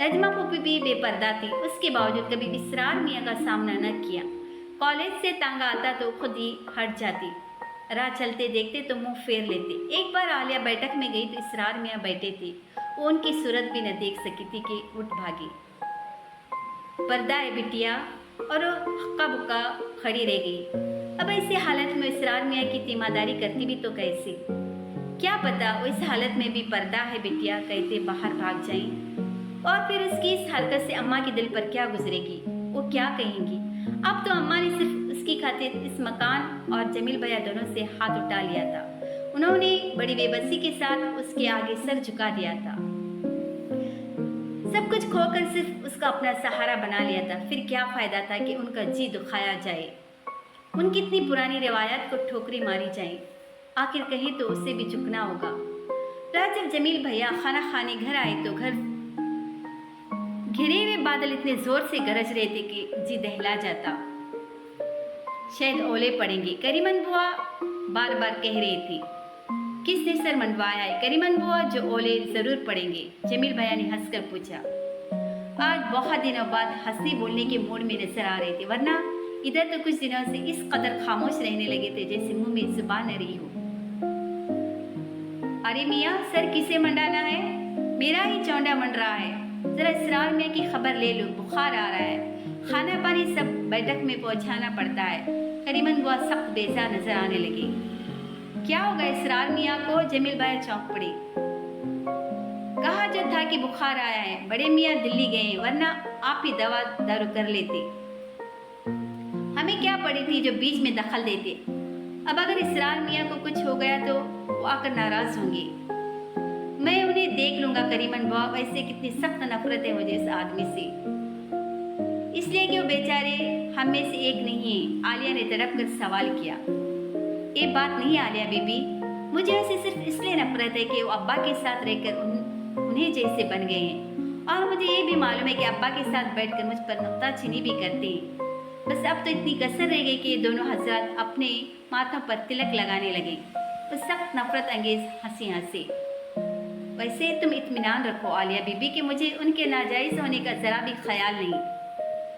नजमा पुप्पी भी बेपर्दा थी, उसके बावजूद कभी इसरार मियाँ का सामना न किया। कॉलेज से तंग आता तो खुद ही हट जाती, राह चलते देखते तो मुंह फेर लेते। एक बार आलिया बैठक में गई तो इसरार मियाँ बैठे थे। वो उनकी सूरत भी न देख सकी थी कि उठ भागी। पर्दा है बिटिया, और हक्का बुक्का खड़ी रह गई। अब ऐसी हालत में इसरार मियाँ की तीमारदारी करती भी तो कैसे? क्या पता वो इस हालत में भी पर्दा है बिटिया कहते बाहर भाग जाएं, और फिर उसकी इस हरकत से अम्मा के दिल पर क्या गुजरेगी। वो क्या कहेंगी। अब तो अम्मा ने सिर्फ उसकी खातिर इस मकान और जमील भैया दोनों से हाथ उठा लिया था। उन्होंने बड़ी बेबसी के साथ उसके आगे सर झुका दिया था। सब कुछ खोकर सिर्फ उसका अपना सहारा बना लिया था। फिर क्या फायदा था कि उनका जी दुखाया जाए, उनकी इतनी पुरानी रिवायत को ठोकरी मारी जाए। आखिर कहीं तो उसे भी झुकना होगा। रात जब जमील भैया खाना खाने घर आए तो घर घिरे हुए बादल इतने जोर से गरज रहे थे कि जी दहला जाता। शायद ओले पड़ेंगे, करीमन बुआ बार बार कह रही थी। किसने सर मंडवाया है? करीमन बुआ, जो ओले जरूर पड़ेंगे। जमील भैया ने हंसकर पूछा। आज बहुत दिनों बाद हंसने बोलने के मूड में नजर आ रहे थे, वरना इधर तो कुछ दिनों से इस कदर खामोश रहने लगे थे जैसे मुंह में जुबान न रही हो। अरे मियाँ, सर किसे मंडाना है? मेरा ही चौंडा मंड रहा है। जरा इसरार मियाँ की खबर ले लो, बुखार आ रहा है। खाना पानी सब बैठक में पहुंचाना पड़ता है। करीमन बुआ सख्त बेजार नजर आने लगी। क्या होगा इसरार मियाँ को? जमील भाई चौंक पड़े। कहा जो था कि बुखार आया है, बड़े मियाँ दिल्ली गए, वरना आप ही दवा दारू कर लेते। हमें क्या पड़ी थी जो बीच में दखल देते। अब अगर इसरार मियाँ को कुछ हो गया तो वो आकर नाराज होंगे। मैं उन्हें देख लूंगा करीमन बुआ, वैसे कितनी सख्त नफरत है मुझे इस आदमी से, इसलिए कि वो बेचारे हम में से एक नहीं है। आलिया ने तड़प कर सवाल किया। ये बात नहीं आलिया बीबी, मुझे उनसे सिर्फ इसलिए नफरत है कि वो अब्बा के साथ रहकर उन्हें जैसे बन गए हैं, और मुझे ये भी मालूम है कि अब्बा के साथ बैठकर मुझ पर नुक्ताचीनी भी करते हैं। बस अब तो इतनी कसर रह गई कि ये दोनों हजरत अपने माथा पर तिलक लगाने लगे। वो सख्त नफरत अंगेज हंसी हंसे। वैसे तुम इत्मीनान रखो आलिया बीबी कि मुझे उनके नाजायज होने का जरा भी ख्याल नहीं।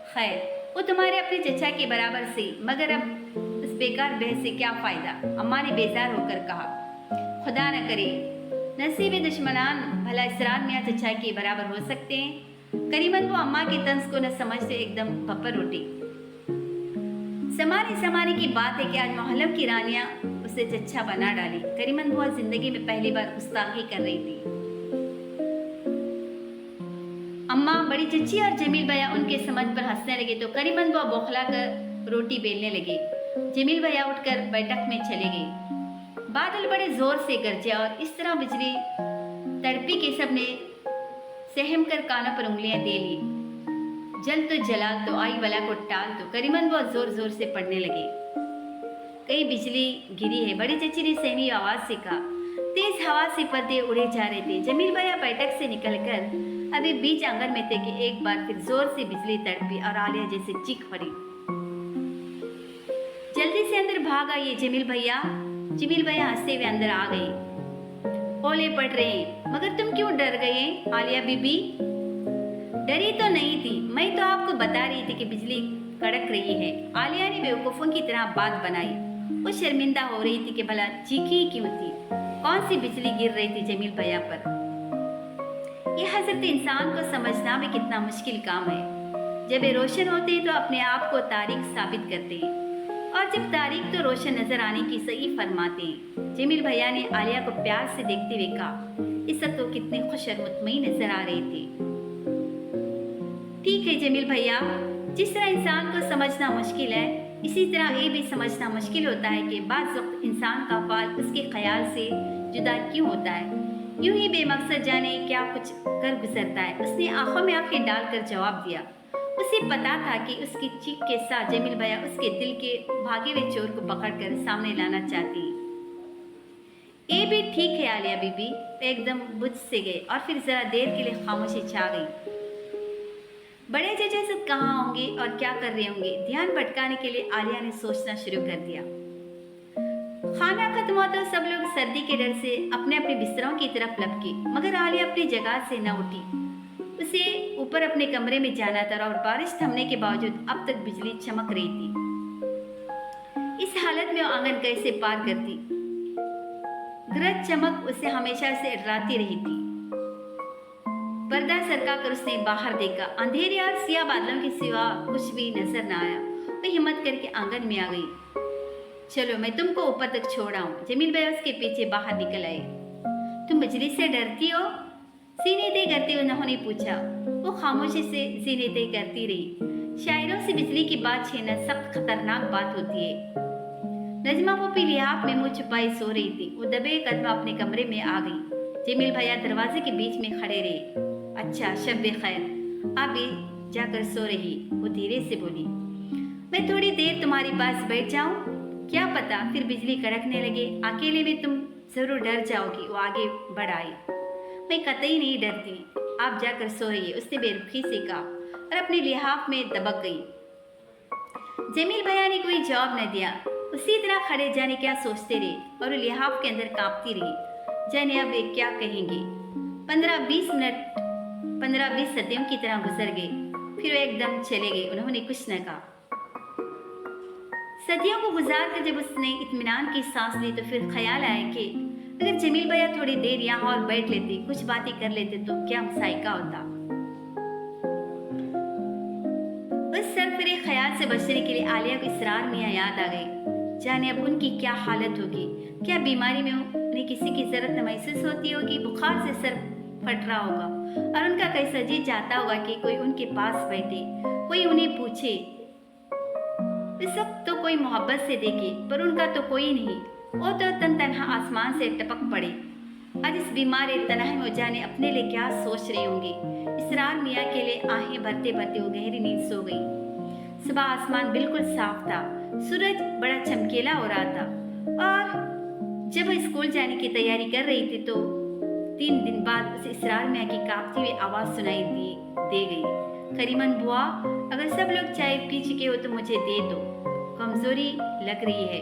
खैर, वो तुम्हारे अपने चचा के बराबर से, मगर अब उस बेकार बहस से क्या फायदा? अम्मा ने बेजार होकर कहा। खुदा न करे नसीब दुश्मनान भला इसरार मियाँ चचा के बराबर हो सकते हैं। करीमन वो अम्मा की तंज को न समझते एकदम भपर उठी। समाने समाने की बात है कि आज मोहल्लम की रानियां उसे चचा बना डाली। करीमन बुआ जिंदगी में पहली बार गुस्ताखी कर रही थी। अम्मा, बड़ी चच्ची और जमील भैया उनके समझ पर हंसने लगे तो करीमन बुआ बौखला कर रोटी बेलने लगे। जमील भैया उठकर बैठक में चले गए। बादल बड़े जोर से गरजे और इस तरह बिजली तड़पी के सबने सहम कर कानों पर उंगलियां दे ली। जल तो जलाल तो आई बला को टाल तो। करीमन बहुत जोर जोर से पढ़ने लगे। कहीं बिजली गिरी है, बड़ी चची ने सहमी आवाज से कहा। तेज हवा से पर्दे उड़े जा रहे थे। जमील भैया बैठक से निकलकर अभी बीच आंगन में थे कि एक बार फिर जोर से बिजली तड़पी और आलिया जैसे चीख पड़ी। जल्दी से अंदर भाग आइए जमील भैया। जमील भैया हंसते हुए अंदर आ गए। ओले पड़ रहे हैं, मगर तुम क्यों डर गए आलिया बीबी? डरी तो नहीं थी, मैं तो आपको बता रही थी कि बिजली कड़क रही है। आलिया ने बेवकूफों की तरह बात बनाई। वो शर्मिंदा हो रही थी कि भला चीखी क्यों थी। कौन सी बिजली गिर रही थी जमील भैया पर? यह हजरत इंसान को समझना भी कितना मुश्किल काम है। जब ये रोशन होते हैं तो अपने आप को तारीख साबित करते हैं, और जब तारीख तो रोशन नजर आने की सही फरमाते हैं। जमील भैया ने आलिया को प्यार से देखते हुए कहा। इस वक्त वो कितने खुश और मुतमईन नजर आ रहे थे। ठीक है जमील भैया, जिस तरह इंसान को समझना मुश्किल है, इसी तरह ये भी समझना मुश्किल होता है कि बाज़ वक्त इंसान का फाल उसके ख्याल से जुदा क्यों होता है। यूं ही बेमकसद जाने क्या कुछ कर गुजरता है। उसने आंखों में आंखें डालकर जवाब दिया। उसे पता था कि उसकी चीख के साथ जमील भैया उसके दिल के भागे हुए चोर को पकड़कर सामने लाना चाहती। ये भी ठीक है आलिया बीबी। एकदम बुझ से गए और फिर जरा देर के लिए खामोशी छा गई। बड़े चचा सब कहाँ होंगे और क्या कर रहे होंगे? ध्यान भटकाने के लिए आलिया ने सोचना शुरू कर दिया। खाना खत्म हुआ तो सब लोग सर्दी के डर से अपने अपने बिस्तरों की तरफ लपके, मगर आलिया अपनी जगह से न उठी। उसे ऊपर अपने कमरे में जाना था और बारिश थमने के बावजूद अब तक बिजली चमक रही थी। इस हालत में वो आंगन कैसे पार करती? गरज चमक उसे हमेशा से डराती रही थी। पर्दा सरका कर उसने बाहर देखा। अंधेरे और सिया बादलों के सिवा कुछ भी नजर न आया। वह हिम्मत करके आंगन में आ गई। चलो मैं तुमको ऊपर तक छोड़ आऊं। जमील भैया उसके पीछे बाहर निकल आए। तुम बिजली से डरती हो? सीने तय करते हुए उन्होंने पूछा। वो खामोशी से सीने तय करती रही। शायरों से बिजली की बात छीनना सख्त खतरनाक बात होती है। नजमा पप्पी लिहाफ में मुंह छुपाई सो रही थी। वो दबे कदम अपने कमरे में आ गई। जमील भैया दरवाजे के बीच में खड़े रहे। अच्छा, शब खैर, आप भी जाकर सो रही, वो धीरे से बोली। मैं थोड़ी देर तुम्हारे पास बैठ जाऊं? क्या पता फिर बिजली कड़कने लगे, अकेले में तुम जरूर डर जाओगी। वो आगे बढ़ आई। मैं कतई नहीं डरती, आप जाकर सो रही, उसने बेरुखी से कहा और अपने लिहाफ में दबक गई। जमील भैया ने कोई जवाब न दिया। उसी तरह खड़े जाने क्या सोचते रहे और लिहाफ के अंदर कांपती रही। जाने अब एक क्या कहेंगे। 15-20 सदियों की तरह गुजर गए। फिर वो एकदम चले गए। उन्होंने कुछ न कहा। सदियों को गुजार कर जब उसने इत्मीनान की सांस ली तो फिर ख्याल आया कि अगर जमील भैया थोड़ी देर यहाँ और बैठ लेते, कुछ बातें कर लेते तो क्या मसाइका होता। उस सरफरे ख्याल से बचने के लिए आलिया को इसरार मियाँ याद आ गई। जाने अब उनकी क्या हालत होगी। क्या बीमारी में उन्हें किसी की जरूरत न महसूस होती होगी, बुखार से सर फट रहा होगा और उनका कैसा जी चाहता होगा कि कोई उनके पास बैठे, कोई उन्हें पूछे। इस वक्त तो कोई मोहब्बत से देखे, पर उनका तो कोई नहीं। वो तो तन्हा आसमान से टपक पड़े। आज इस बीमार तनहा में जाने अपने लिए क्या सोच रहे होंगे। इसरार मियाँ के लिए आहें भरते भरते वो गहरी नींद सो गई। सुबह आसमान बिल्कुल साफ था, सूरज बड़ा चमकीला हो रहा था और जब वह स्कूल जाने की तैयारी कर रही थी तो 3 दिन बाद उसे इसरार मियाँ की कांपती हुई आवाज़ सुनाई दे गई। करीमन बुआ, अगर सब लोग चाय पी चुके हो तो मुझे दे दो, कमजोरी लग रही है।